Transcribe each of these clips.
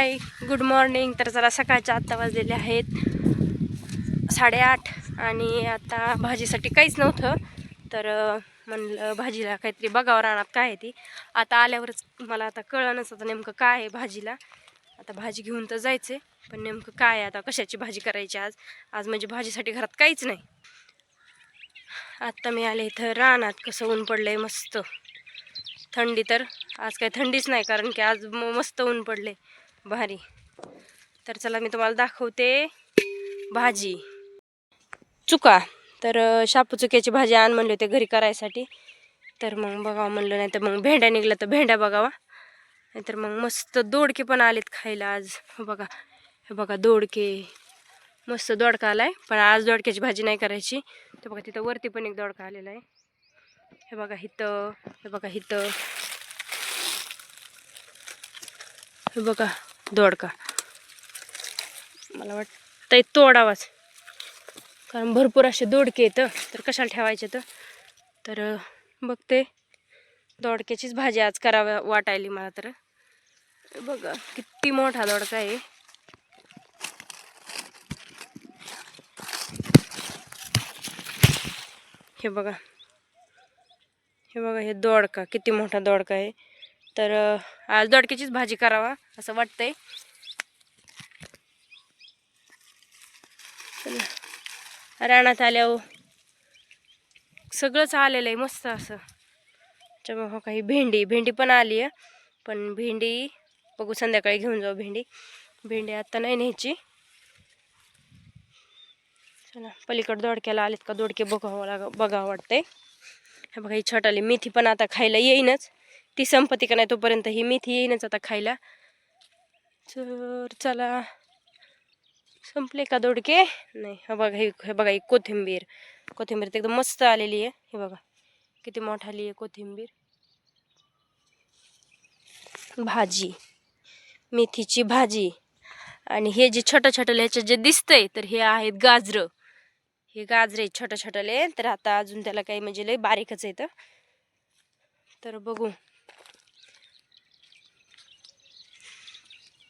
हाय, good morning. तर जरा सकाळच्या आत्ता वाजलेले आहेत 8:30 आणि आता भाजीसाठी काहीच नव्हतं. तर म्हणलं भाजीला काहीतरी बघावं राहणार काय आहे ती. आता आल्यावरच मला आता कळणच आता नेमकं काय आहे भाजीला. आता भाजी घेऊन तर जायचे, पण नेमकं काय आहे आता, कशाची भाजी करायची आज. आज म्हणजे भाजीसाठी घरात काहीच नाही. आत्ता मी आले इथं रानात. कसं ऊन पडलंय मस्त. थंडी तर आज काही थंडीच नाही, कारण की आज मस्त ऊन पडले भारी. तर चला मी तुम्हाला दाखवते भाजी. चुका. तर शापू चुक्याची भाजी आण म्हणले होते घरी करायसाठी. तर मग बघावं म्हणलं, नाही तर मग भेंड्या निघल्या तर भेंड्या बघावा, नाहीतर मग मस्त दोडके पण आलेत खायला आज. हे बघा दोडके, मस्त दोडका आलाय. पण आज दोडक्याची भाजी नाही करायची. तर बघा तिथं वरती पण एक दोडका आलेला आहे. हे बघा हिथं, हे बघा हिथं, हे बघा दोडका. मला वाटतंय तोडावाच, कारण भरपूर असे दोडके येतं, तर कशाला ठेवायचे. तर बघते दोडक्याचीच भाजी आज करावं वाटायली मला. तर बघा किती मोठा दोडका आहे. हे बघा, हे बघा, हे दोडका किती मोठा दोडका आहे. तर आज दोडक्याचीच भाजी करावा असं वाटतंय. रानात आल्यावर सगळंच आलेलं आहे मस्त असं. त्यामुळे काही भेंडी पण आली आहे, पण भेंडी बघू संध्याकाळी घेऊन जाऊ. भेंडी आता नाही न्यायची. चला पलीकडे दोडक्याला आलेत का दोडके बघावं वाटतंय. हे बघा ही छोटाली मेथी पण आता खायला येईनच. ती संपत्ती का नाही तोपर्यंत ही मेथी येईनच आता खायला. तर चला, संपले का दोडके? नाही. हे बघा ही कोथिंबीर तर एकदम मस्त आलेली आहे. हे बघा किती मोठी आली आहे कोथिंबीर. भाजी, मेथीची भाजी. आणि हे जे छोटं ह्याच्यात जे दिसतंय तर हे आहेत गाजरं. हे गाजरे छोटं तर आता अजून त्याला काही म्हणजे लय बारीकच येतं. तर बघू,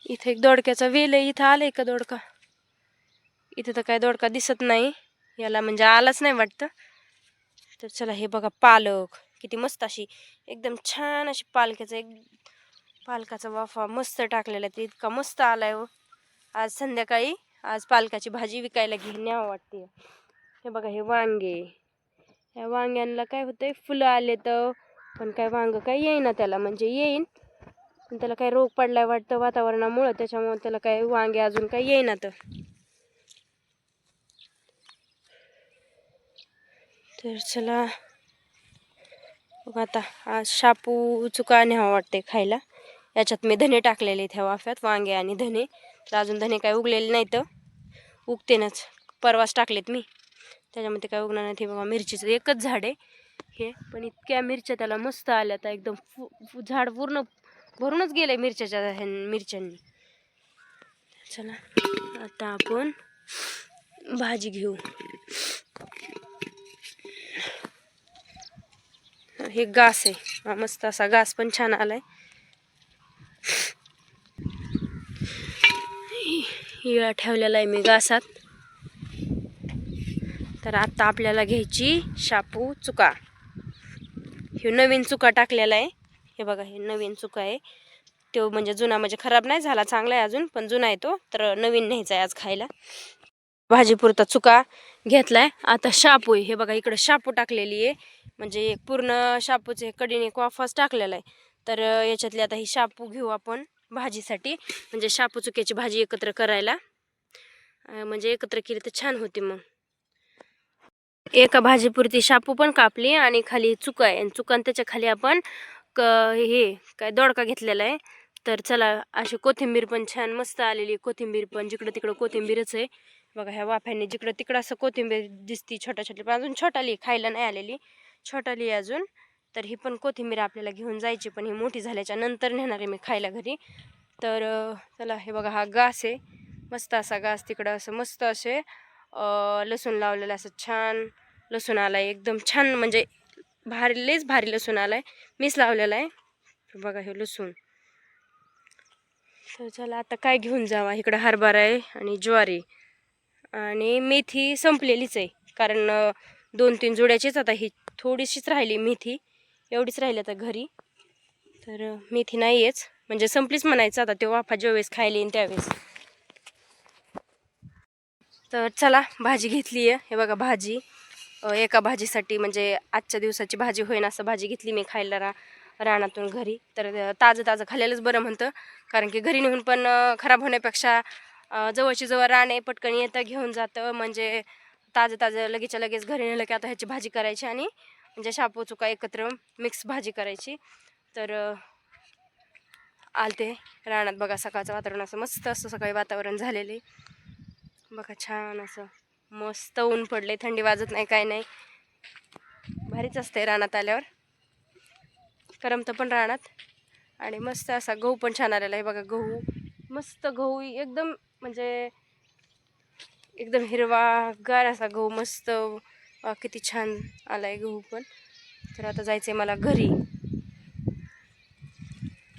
इथं एक दोडक्याचा वेल आहे. इथं आलंय का दोडका? इथं तर काय दोडका दिसत नाही याला, म्हणजे आलाच नाही वाटतं. तर चला हे बघा पालक, किती मस्त अशी एकदम छान अशी पालकाचा वाफा मस्त टाकलेला आहे. इतका मस्त आलाय हो. आज संध्याकाळी आज पालकाची भाजी विकायला घेऊन यावं वाटते. हे बघा हे वांगे. या वांग्यांना काय होतंय, फुलं आले तर, पण काय वांग काय येईना त्याला, म्हणजे येईन पण त्याला काय रोग पडलाय वाटतं वातावरणामुळं, त्याच्यामुळे त्याला काय वांगे अजून काय येईना. तर चला बघा आता आज शापू चुका न्यावं वाटते खायला. याच्यात मी धने टाकलेले त्या वाफ्यात, वांगे आणि धने. तर अजून धने काय उगलेले नाही, तर उगतेनच. परवाच टाकलेत मी, त्याच्यामध्ये काय उगणार नाही. हे बघा मिरचीचं एकच झाड आहे हे, पण इतक्या मिरच्या त्याला मस्त आल्या. आता एकदम झाड पूर्ण भरूनच गेलंय मिरच्यांनी. चला आता आपण भाजी घेऊ. हे घास आहे, मस्त असा घास पण छान आलाय. हिळा ठेवलेला आहे मी घासात. तर आता आपल्याला घ्यायची शापू चुका. हे नवीन चुका टाकलेला आहे. हे बघा हे नवीन चुका आहे. तो म्हणजे जुना, म्हणजे खराब नाही झाला, चांगला आहे अजून, पण जुना आहे तो. तर नवीन न्यायचा आहे आज खायला. भाजीपुरता चुका घेतलाय. आता शापू आहे. हे बघा इकडे शापू टाकलेली आहे, म्हणजे पूर्ण शापूचे कडीने वाफाच टाकलेला आहे. तर याच्यातली आता ही शापू घेऊ आपण भाजीसाठी, म्हणजे शापू चुक्याची भाजी एकत्र करायला, म्हणजे एकत्र केली तर छान होती. मग एका भाजीपुरती शापू पण कापली आणि खाली चुका आहे, आणि चुकान त्याच्या खाली आपण हे काय दोडका घेतलेला आहे. तर चला अशी कोथिंबीर पण छान मस्त आलेली. कोथिंबीर पण जिकडं तिकडं कोथिंबीरच आहे. बघा ह्या वाफ्यांनी जिकडं तिकडं असं कोथिंबीर दिसती छोटी, पण अजून छोटाली खायला नाही आलेली, छोटाली अजून. तर ही पण कोथिंबीर आपल्याला घेऊन जायची, पण ही मोठी झाल्याच्या नंतर नेणार आहे मी खायला घरी. तर चला हे बघा हा घास आहे, मस्त असा घास. तिकडं असं मस्त असे लसूण लावलेलं, असं छान लसूण आलाय, एकदम छान, म्हणजे लयच भारी लसूण आलाय. मीच लावलेला आहे. बघा हे लसूण तर चला आता काय घेऊन जावा. इकडं हरभरा आहे आणि ज्वारी आणि मेथी संपलेलीच आहे, कारण 2-3 जुड्याचीच आता ही थोडीशीच राहिली मेथी, एवढीच राहिली आता घरी. तर मेथी नाही आहेच, म्हणजे संपलीच म्हणायचं आता, ते वाफा ज्यावेळेस खायला येईन त्यावेळेस. तर चला भाजी घेतली आहे, हे बघा भाजी. एका भाजीसाठी म्हणजे आजच्या दिवसाची भाजी होईन असं भाजी घेतली मी खायला रानातून घरी. तर ताजं ताजं खाल्लेलंच बरं म्हणतं, कारण की घरी नेऊन पण खराब होण्यापेक्षा जवळची जवळ राणे पटकन येतं घेऊन जातं, म्हणजे ताजं ताजं लगेचच्या लगेच घरी नेलं की आता ह्याची भाजी करायची आणि म्हणजे शापू चुका एकत्र मिक्स भाजी करायची. तर आलते रानात बघा. सकाळचं वातावरण असं मस्त असं सकाळी वातावरण झालेले बघा, छान असं मस्त ऊन पडले, थंडी वाजत नाही काय नाही, भारीच असते रानात आल्यावर, करमतं पण रानात. आणि मस्त असा गहू पण छान आलेला आहे बघा. गहू मस्त, गहू एकदम म्हणजे एकदम हिरवा गार असा गहू मस्त. किती छान आलाय गहू पण. तर आता जायचंय मला घरी.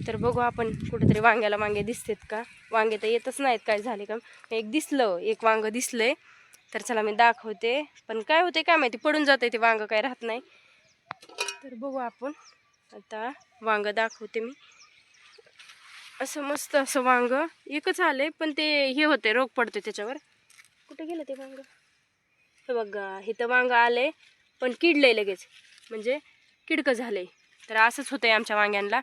तर बघू आपण कुठेतरी वांग्याला वांगे दिसतेत का. वांगे तर येतच नाहीत, काय झाले का. एक दिसलं, एक वांग दिसलंय. तर चला मी दाखवते, पण काय होते काय माहिती, पडून जाते ते वांग, काय राहत नाही. तर बघू आपण आता वांग दाखवते मी. असं मस्त असं वांग एकच आले, पण ते हे होते, रोग पडते त्याच्यावर. कुठे गेलं ते वांग, हे बघा इथं वांग आले पण किडलंय लगेच, म्हणजे किडकं झालंय. तर असंच होतंय आमच्या वांग्यांना,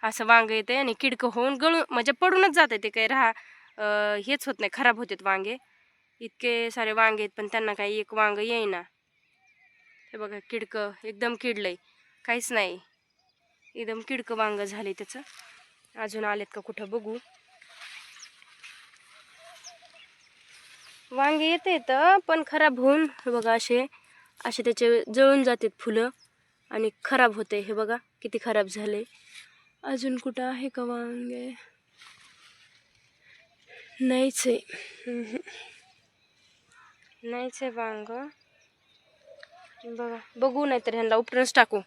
असं वांग येते आणि किडकं होऊन गळून म्हणजे पडूनच जाते ते, काही हेच होत नाही, खराब होतात वांगे. इतके सारे वांगे आहेत पण त्यांना काही एक वांग येईना. हे बघा किडकं एकदम किडलंय, काहीच नाही, एकदम किडकं वांग झाले त्याचं. अजून आलेत का कुठं बघू. वांगे येते पण खराब होऊन हे बघा असे असे त्याचे जळून जातात फुलं आणि खराब होते. हे बघा किती खराब झाले. अजून कुठं आहे का वांगे, नाहीच आहे, नाहीच आहे वांग. बघा बघू, नाही तर ह्यांना उपटूनच टाकू,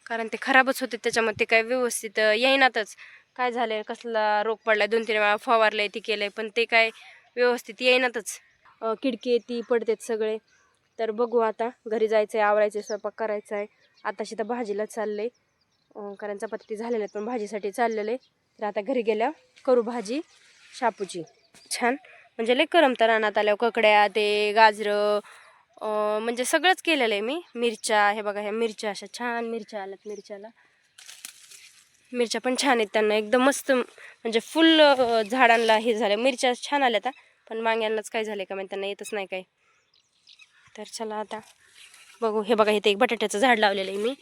कारण ते खराबच होते त्याच्यामध्ये, काय व्यवस्थित येईनातच. काय झालंय, कसला रोग पडलाय, 2-3 वेळा फवारलंय ती केलंय पण ते काय व्यवस्थित येईनातच. किडकी ती पडतात सगळे. तर बघू आता घरी जायचं आहे, आवरायचं, स्वयंपाक करायचा आहे. आताशी तर भाजीला चाललंय, कारण चपाती झालेल्या आहेत पण भाजीसाठी चाललेलं आहे. तर आता घरी गेल्यावर करू भाजी शापूची छान, म्हणजे लय करमतं रानात आल्यावर. ककड्या, ते गाजरं, म्हणजे सगळंच केलेलं आहे मी. मिरच्या, हे बघा ह्या मिरच्या अशा छान मिरच्या आल्यात. मिरच्या पण छान आहेत, त्यांना एकदम मस्त म्हणजे फुल झाडांना हे झालं. मिरच्या छान आल्या आता, पण वांग्यांनाच काय झालं का म्हणजे त्यांना येतच नाही काय. तर चला आता बघू. हे बघा इथे एक बटाट्याचं झाड लावलेलं आहे मी.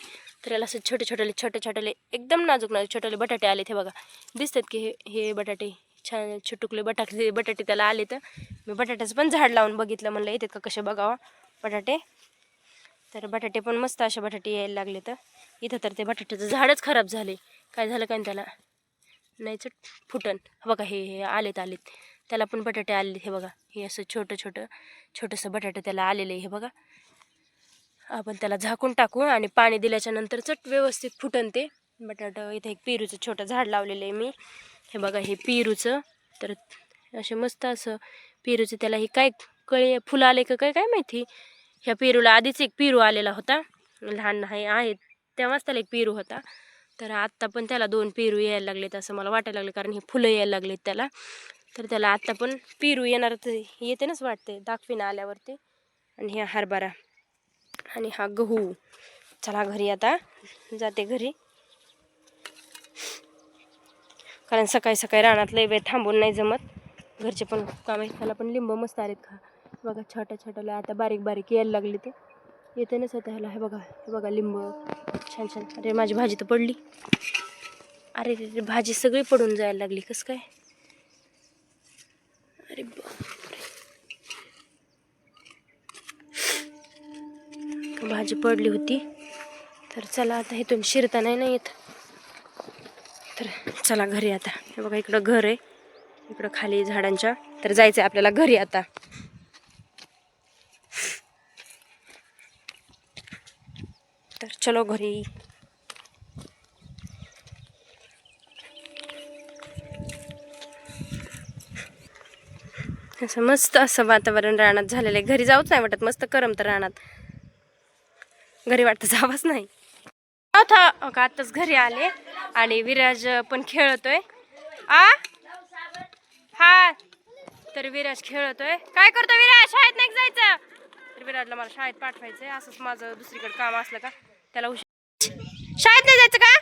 तर याला असं छोटे छोटेले एकदम नाजूक छोटेले बटाटे आले. हे बघा दिसतात की हे बटाटे छान छोटुकले बटाटे त्याला आले. तर मी बटाट्याचं पण झाड लावून बघितलं, म्हणलं येतात का कसे बघावा बटाटे. तर बटाटे पण मस्त असे बटाटे यायला लागले. तर इथं तर ते बटाट्याचं झाडच खराब झाले, काय झालं काय त्याला, नाहीच फुटन. बघा हे आलेत त्याला पण बटाटे आले. हे बघा हे असं छोटंसं बटाटे त्याला आलेलं आहे. हे बघा आपण त्याला झाकून टाकू आणि पाणी दिल्याच्या नंतर चट व्यवस्थित फुटन ते बटाटा. इथे एक पेरूचं छोटं झाड लावलेलं आहे मी. हे बघा हे पेरूचं, तर असे मस्त असं पेरूचं त्याला हे काय फुलं आले का काय माहिती. ह्या पेरूला आधीच एक पेरू आलेला होता, लहान आहेत तेव्हाच त्याला एक पेरू होता. तर आत्ता पण त्याला 2 पेरू यायला लागलेत असं मला वाटायला लागले, कारण हे फुलं यायला लागलेत त्याला. तर त्याला आत्ता पण पेरू येणार येते नाच वाटते, दाखवीन आल्यावरती. आणि हा हरभरा आणि हा गहू. चला घरी आता जाते घरी, कारण सकाळी सकाळी रानात लय वेळ थांबून नाही जमत. घरचे पण काम आहे. त्याला पण लिंब मस्त आलेत खा. बघा छोट्याला आता बारीक बारीक यायला लागले, ते येते नच आता ह्याला. हे बघा लिंब छान. अरे माझी भाजी तर पडली, अरे भाजी सगळी पडून जायला लागली, कसं काय. अरे भाजी पडली होती. तर चला आता इथून शिरता नाही येत. तर चला घरी आता. हे बघा इकडं घर आहे, इकडं खाली झाडांच्या. तर जायचं आपल्याला घरी आता. तर चलो घरी. असं मस्त असं वातावरण रानात झालेलं आहे. घरी जाऊच नाही वाटत, मस्त करमत रानात. घरी वाटतं जावंच नाही. आताच घरी आले आणि विराज पण खेळतोय. हा तर विराज खेळतोय. काय करतो विराज? शाळेत नाही जायचं. तर विराजला मला शाळेत पाठवायचंय. असंच माझं दुसरीकडे काम असलं का त्याला शाळेत नाही जायचं का?